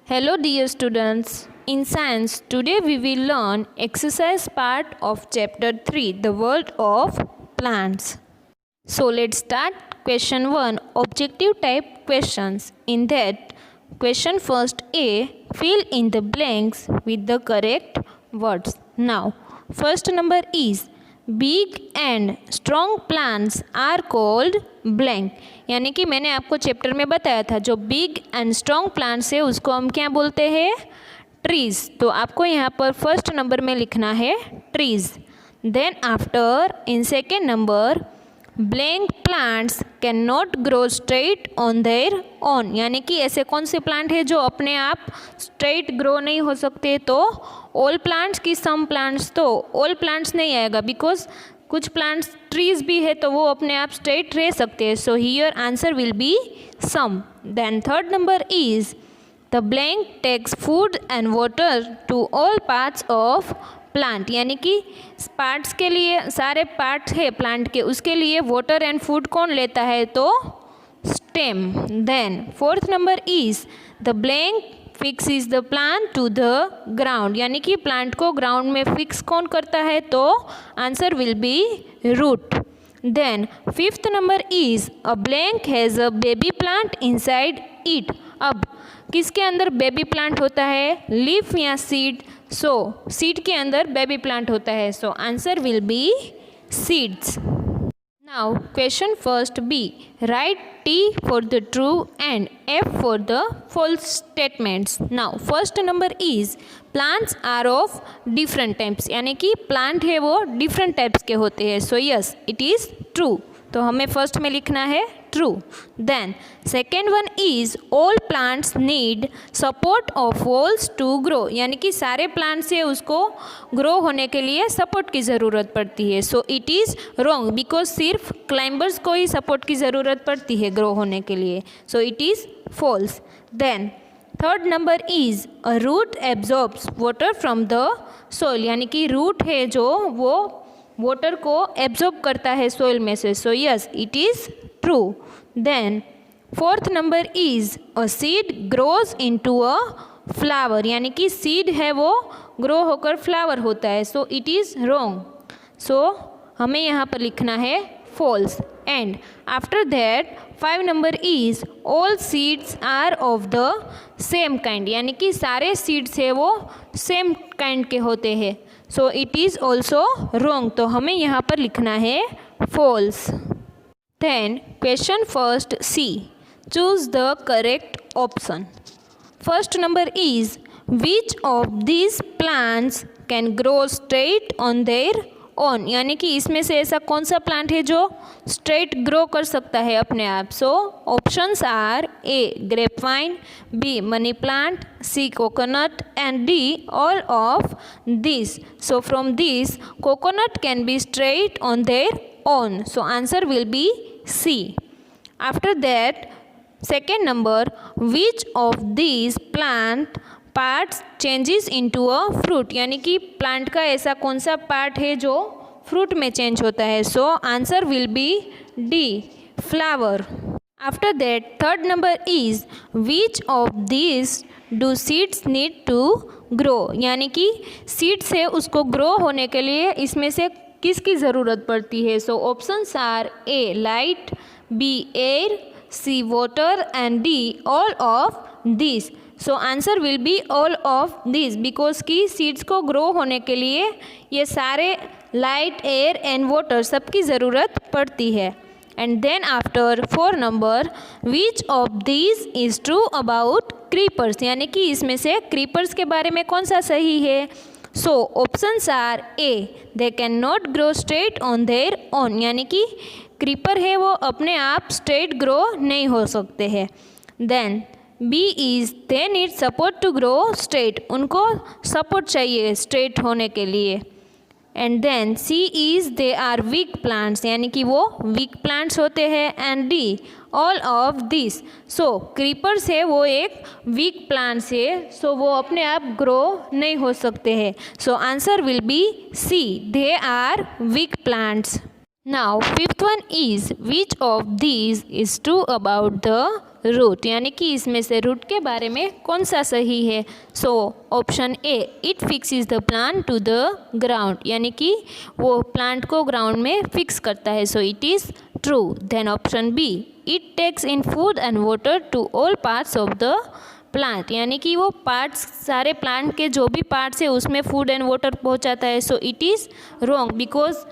Hello dear students. In science, today we will learn exercise part of chapter 3, the world of plants. So let's start. Question 1, objective type questions. In that, question first A, fill in the blanks with the correct words. Now, first number is big and strong plants are called blank. यानी कि मैंने आपको chapter में बताया था जो big and strong plants है उसको हम क्या बोलते हैं, ट्रीज। तो आपको यहाँ पर फर्स्ट नंबर में लिखना है trees. Then after in second number blank plants can not grow straight on their own. यानी कि ऐसे कौन से प्लांट है जो अपने आप स्ट्रेट ग्रो नहीं हो सकते, तो ऑल प्लांट्स की सम प्लांट्स, तो ऑल प्लांट्स नहीं आएगा बिकॉज कुछ प्लांट्स ट्रीज भी है तो वो अपने आप स्ट्रेट रह सकते हैं। So here answer will be some. Then third number is the blank takes food and water to all parts of plant. यानी कि पार्ट्स के लिए सारे पार्ट्स है प्लांट के, उसके लिए वाटर एंड फूड कौन लेता है, तो stem. Then fourth number is the blank fixes the plant to the ground. यानी कि प्लांट को ग्राउंड में फिक्स कौन करता है, तो answer will be root. Then fifth number is a blank has a baby plant inside it. अब किसके अंदर बेबी प्लांट होता है, लीफ या सीड। सो सीड के अंदर बेबी प्लांट होता है, so answer will be seeds. Now question first B, right T for the true and F for the false statements. Now first number is plants are of different types। यानी कि plant है वो different types के होते हैं, so yes it is true. तो हमें first में लिखना है true. Then second one is all plants need support of walls to grow. यानी कि सारे प्लांट्स से उसको ग्रो होने के लिए सपोर्ट की ज़रूरत पड़ती है, so it is wrong because सिर्फ क्लाइंबर्स को ही सपोर्ट की ज़रूरत पड़ती है ग्रो होने के लिए, so it is false. Then third number is a root absorbs water from the soil. यानी कि रूट है जो वो वाटर को एब्जॉर्ब करता है सोइल में से, so yes it is true. Then fourth number is a seed grows into a flower. यानी कि सीड है वो ग्रो होकर फ्लावर होता है, so it is wrong. So हमें यहाँ पर लिखना है false. And after that five number is all seeds are of the same kind. यानी कि सारे सीड्स है वो सेम काइंड के होते हैं, so it is also wrong. तो हमें यहाँ पर लिखना है false. Then question first C, choose the correct option. First number is which of this plants can grow straight on their own. यानी कि इसमें से ऐसा कौन सा प्लांट है जो स्ट्रेट ग्रो कर सकता है अपने आप। So options are A grapevine, B money plant, C coconut and D all of this. So from this coconut can be straight on their own, so answer will be C. After that second number, which of this plant parts changes into a fruit. यानी कि plant का ऐसा कौन सा part है जो fruit में change होता है, so answer will be D flower. After that third number is which of this do seeds need to grow. यानी कि सीड्स है उसको ग्रो होने के लिए इसमें से किसकी ज़रूरत पड़ती है। So options are A light, B air, C water and D all of this. So answer will be all of this because की सीड्स को ग्रो होने के लिए ये सारे लाइट, एयर एंड वाटर सबकी ज़रूरत पड़ती है। And then after four number, which of this is true about creepers. यानी कि इसमें से क्रीपर्स के बारे में कौन सा सही है। So options are A they can not grow straight on their own. यानी कि क्रीपर है वो अपने आप स्ट्रेट ग्रो नहीं हो सकते हैं। Then B is they need support to grow straight, उनको सपोर्ट चाहिए स्ट्रेट होने के लिए। And then C is they are weak plants. यानी कि वो वीक प्लांट्स होते हैं। And D all of this, so creepers है वो एक वीक प्लांट्स है, सो वो अपने आप ग्रो नहीं हो सकते हैं, so answer will be C they are weak plants. Now fifth one is which of these is true about the root, यानी कि इसमें से रूट के बारे में कौन सा सही है। So option A, it fixes the plant to the ground, यानी कि वो प्लांट को ग्राउंड में फिक्स करता है, so it is true. Then option B, it takes in food and water to all parts of the plant, यानी कि वो पार्ट्स सारे प्लांट के जो भी पार्ट्स है उसमें फूड एंड वाटर पहुंचाता है, so it is wrong because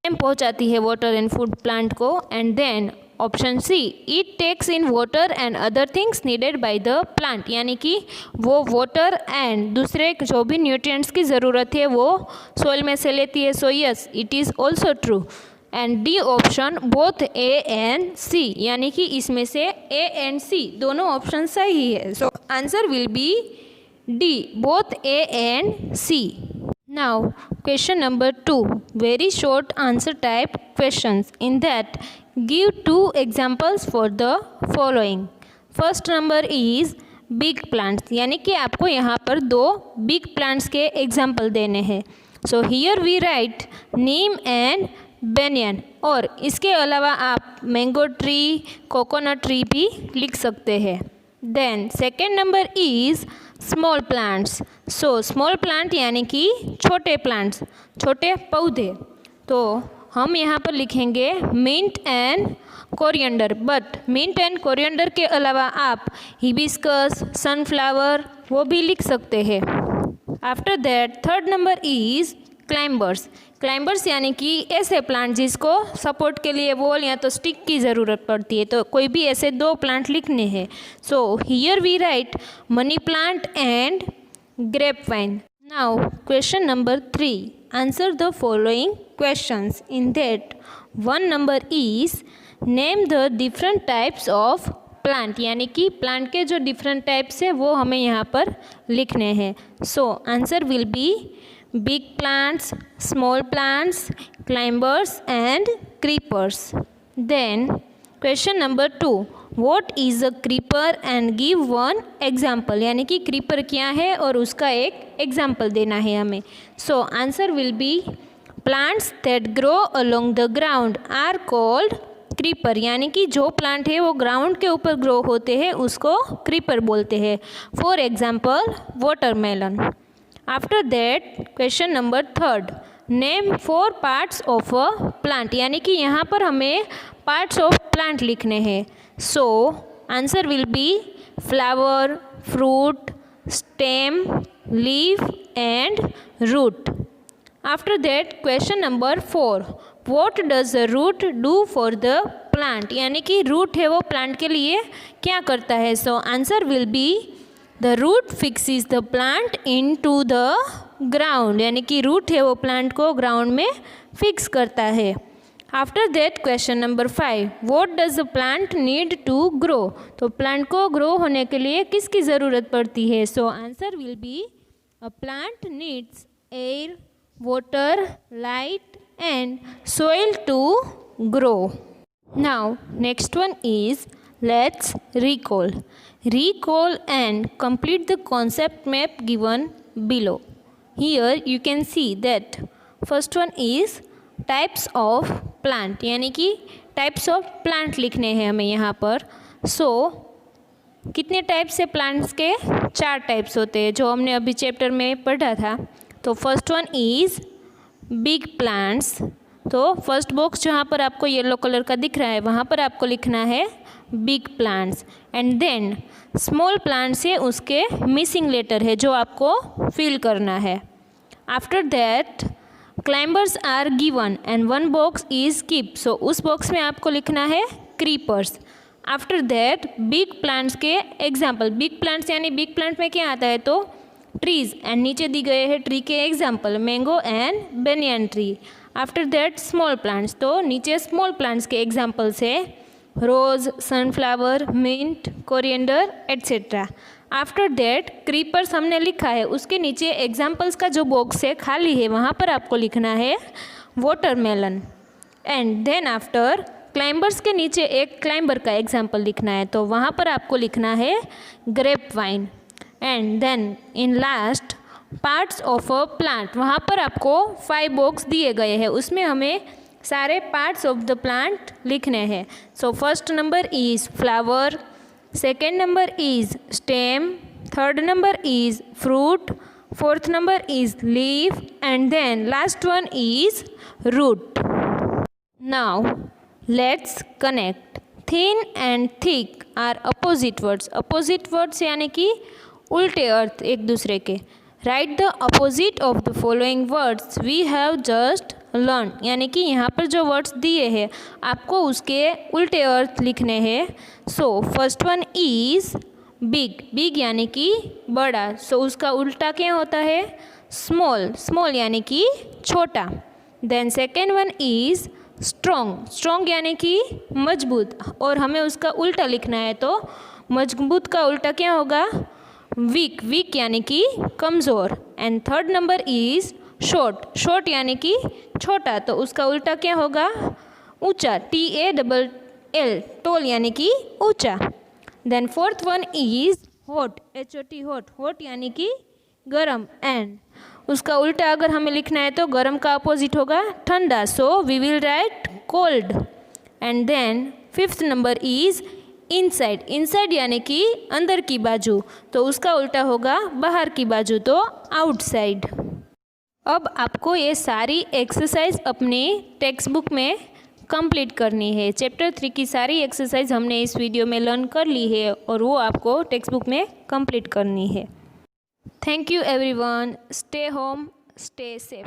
पहुंचाती है वाटर एंड फूड प्लांट को। And then option C, it takes in water and other things needed by the plant, यानी कि वो वाटर एंड दूसरे जो भी न्यूट्रिएंट्स की ज़रूरत है वो सॉइल में से लेती है, so yes it is also true. And D option both A and C, यानी कि इसमें से ए एंड सी दोनों ऑप्शन सही है, so answer will be D, both A and C. Now question number 2, very short answer type questions. In that give 2 examples for the following. First number is big plants, यानी कि आपको यहाँ पर 2 big plants के example देने हैं। So here we write neem and banyan, और इसके अलावा आप मैंगो ट्री, कोकोनट ट्री भी लिख सकते हैं। Then second number is small plants. So small plant यानी कि छोटे प्लांट्स, छोटे पौधे, तो हम यहाँ पर लिखेंगे mint and coriander, but mint and coriander के अलावा आप हिबिस्कस, सनफ्लावर वो भी लिख सकते हैं। After that third number is climbers. Climbers यानी कि ऐसे प्लांट जिसको सपोर्ट के लिए वॉल या तो स्टिक की ज़रूरत पड़ती है, तो कोई भी ऐसे 2 प्लांट लिखने हैं। So here we write money plant and grapevine. Now question number 3, answer the following questions. In that 1 number is name the different types of plant, यानी कि प्लांट के जो डिफरेंट टाइप्स है वो हमें यहाँ पर लिखने हैं। So answer will B big plants, small plants, climbers and creepers. Then question number 2, what is a creeper and give one example, यानी कि creeper क्या है और उसका एक example देना है हमें। So answer will be plants that grow along the ground are called creeper, यानी कि जो प्लांट है वो ग्राउंड के ऊपर ग्रो होते हैं उसको creeper बोलते हैं। For example watermelon. After that question number 3, name 4 parts of a plant, यानी कि यहाँ पर हमें parts of plant लिखने हैं। So answer will be flower, fruit, stem, leaf and root. After that question number 4, what does the root do for the plant, यानी कि root है वो plant के लिए क्या करता है। So answer will be the root fixes the plant into the ground, यानी कि रूट है वो प्लांट को ग्राउंड में फिक्स करता है। After that question number 5, what does the plant need to grow, तो प्लांट को ग्रो होने के लिए किसकी ज़रूरत पड़ती है। So answer will be a plant needs air, water, light and soil to grow. Now next one is let's recall and complete the concept map given below. Here you can see that first one is types of plant, यानी कि types of plant लिखने हैं हमें यहाँ पर। So कितने types से plants के 4 टाइप्स होते हैं जो हमने अभी चैप्टर में पढ़ा था। तो first one is big plants, तो फर्स्ट बॉक्स जहाँ पर आपको येलो कलर का दिख रहा है वहाँ पर आपको लिखना है big plants. And then small plants है उसके मिसिंग लेटर है जो आपको फिल करना है। After that climbers are given and 1 box is keep, so उस बॉक्स में आपको लिखना है creepers. After that big plants के एग्जाम्पल, बिग प्लांट्स यानी बिग प्लांट में क्या आता है तो ट्रीज, एंड नीचे दी गए हैं ट्री के example mango and banyan tree. After that small plants, तो नीचे स्मॉल प्लांट्स के एग्जाम्पल्स है rose, sunflower, mint, coriander etcetera. After that creepers हमने लिखा है, उसके नीचे एग्जाम्पल्स का जो बॉक्स है खाली है वहाँ पर आपको लिखना है watermelon. And then after climbers के नीचे एक क्लाइंबर का एग्जाम्पल लिखना है, तो वहाँ पर आपको लिखना है grape vine. And then in last parts of a plant, वहाँ पर आपको 5 बॉक्स दिए गए हैं, उसमें हमें सारे पार्ट्स ऑफ द प्लांट लिखने हैं. So first number is flower, second number is stem, third number is fruit, fourth number is leaf, and then last one is root. Now let's connect. Thin and thick are opposite words. Opposite words यानी कि उल्टे अर्थ एक दूसरे के. Write the opposite of the following words we have just learned. यानी कि यहाँ पर जो वर्ड्स दिए हैं आपको उसके उल्टे अर्थ लिखने हैं. So first one is big. Big यानी कि बड़ा. सो उसका उल्टा क्या होता है? स्मॉल. स्मॉल यानी कि छोटा. Then second one is strong. Strong यानी कि मजबूत, और हमें उसका उल्टा लिखना है तो मजबूत का उल्टा क्या होगा? वीक. वीक यानी कि कमज़ोर. And third number is short. Short यानी कि छोटा, तो उसका उल्टा क्या होगा? ऊंचा. TALL. टॉल यानी कि ऊंचा. Then fourth one is hot. HOT. Hot. Hot यानी कि गरम. एंड उसका उल्टा अगर हमें लिखना है तो गरम का अपोजिट होगा ठंडा. So we will write cold. And then fifth number is inside. Inside यानी कि अंदर की बाजू, तो उसका उल्टा होगा बाहर की बाजू, तो आउटसाइड. अब आपको ये सारी एक्सरसाइज अपनी टेक्स्ट बुक में कंप्लीट करनी है. चैप्टर 3 की सारी एक्सरसाइज हमने इस वीडियो में लर्न कर ली है और वो आपको टेक्स्ट बुक में कंप्लीट करनी है. Thank you everyone. Stay home, stay safe.